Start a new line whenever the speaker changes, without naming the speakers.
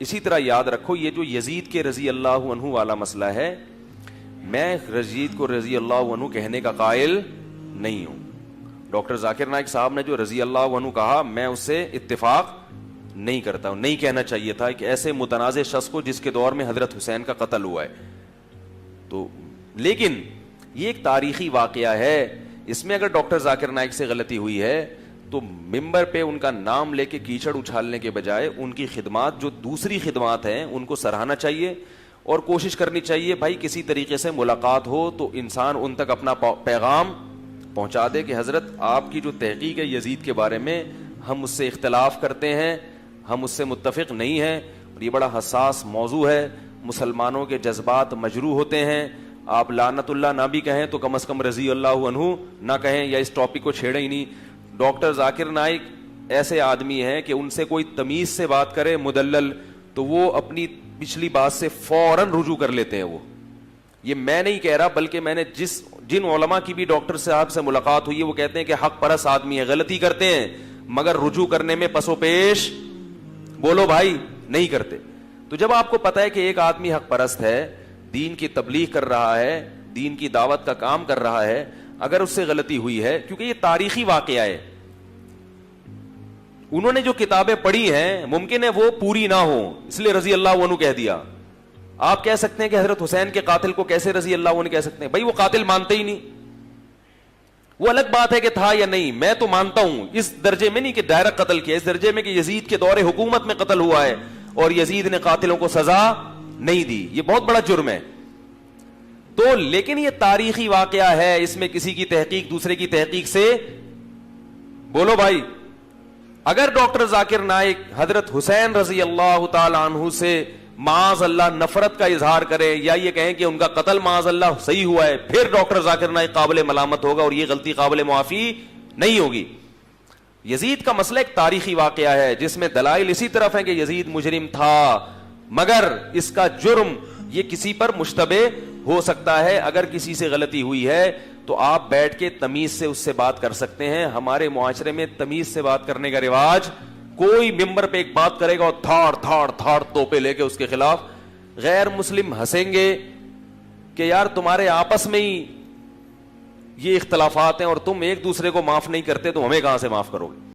اسی طرح یاد رکھو یہ جو یزید کے رضی اللہ عنہ والا مسئلہ ہے، میں یزید کو رضی اللہ عنہ کہنے کا قائل نہیں ہوں. ڈاکٹر ذاکر نائک صاحب نے جو رضی اللہ عنہ کہا میں اس سے اتفاق نہیں کرتا ہوں. نہیں کہنا چاہیے تھا کہ ایسے متنازع شخص کو جس کے دور میں حضرت حسین کا قتل ہوا ہے. تو لیکن یہ ایک تاریخی واقعہ ہے، اس میں اگر ڈاکٹر ذاکر نائک سے غلطی ہوئی ہے تو ممبر پہ ان کا نام لے کے کیچڑ اچھالنے کے بجائے ان کی خدمات جو دوسری خدمات ہیں ان کو سراہنا چاہیے اور کوشش کرنی چاہیے بھائی کسی طریقے سے ملاقات ہو تو انسان ان تک اپنا پیغام پہنچا دے کہ حضرت آپ کی جو تحقیق ہے یزید کے بارے میں ہم اس سے اختلاف کرتے ہیں، ہم اس سے متفق نہیں ہیں، اور یہ بڑا حساس موضوع ہے، مسلمانوں کے جذبات مجروح ہوتے ہیں. آپ لعنت اللہ نہ بھی کہیں تو کم از کم رضی اللہ عنہ نہ کہیں یا اس ٹاپک کو چھیڑیں ہی نہیں. ڈاکٹر ذاکر نائک ایسے آدمی ہیں کہ ان سے کوئی تمیز سے بات کرے مدلل تو وہ اپنی پچھلی بات سے فوراً رجوع کر لیتے ہیں. وہ یہ میں نہیں کہہ رہا بلکہ میں نے جن علماء کی بھی ڈاکٹر صاحب سے ملاقات ہوئی ہے وہ کہتے ہیں کہ حق پرست آدمی ہے، غلطی کرتے ہیں مگر رجوع کرنے میں پس و پیش بولو بھائی نہیں کرتے. تو جب آپ کو پتا ہے کہ ایک آدمی حق پرست ہے، دین کی تبلیغ کر رہا ہے، دین کی دعوت کا کام کر رہا ہے، اگر اس سے غلطی ہوئی ہے، کیونکہ یہ تاریخی واقعہ ہے، انہوں نے جو کتابیں پڑھی ہیں ممکن ہے وہ پوری نہ ہوں اس لیے رضی اللہ عنہ کہہ دیا. آپ کہہ سکتے ہیں کہ حضرت حسین کے قاتل کو کیسے رضی اللہ عنہ کہہ سکتے ہیں؟ بھائی وہ قاتل مانتے ہی نہیں، وہ الگ بات ہے کہ تھا یا نہیں، میں تو مانتا ہوں اس درجے میں نہیں کہ ڈائریکٹ قتل کیا، اس درجے میں کہ یزید کے دور حکومت میں قتل ہوا ہے اور یزید نے قاتلوں کو سزا نہیں دی، یہ بہت بڑا جرم ہے. تو لیکن یہ تاریخی واقعہ ہے، اس میں کسی کی تحقیق دوسرے کی تحقیق سے بولو بھائی. اگر ڈاکٹر ذاکر نائک حضرت حسین رضی اللہ تعالی عنہ سے معاذ اللہ نفرت کا اظہار کرے یا یہ کہیں کہ ان کا قتل معاذ اللہ صحیح ہوا ہے، پھر ڈاکٹر ذاکر نائک قابل ملامت ہوگا اور یہ غلطی قابل معافی نہیں ہوگی. یزید کا مسئلہ ایک تاریخی واقعہ ہے جس میں دلائل اسی طرف ہیں کہ یزید مجرم تھا، مگر اس کا جرم یہ کسی پر مشتبہ ہو سکتا ہے. اگر کسی سے غلطی ہوئی ہے تو آپ بیٹھ کے تمیز سے اس سے بات کر سکتے ہیں. ہمارے معاشرے میں تمیز سے بات کرنے کا رواج، کوئی ممبر پہ ایک بات کرے گا اور تھاڑ توپے لے کے اس کے خلاف، غیر مسلم ہنسیں گے کہ یار تمہارے آپس میں ہی یہ اختلافات ہیں اور تم ایک دوسرے کو معاف نہیں کرتے تو ہمیں کہاں سے معاف کرو گے.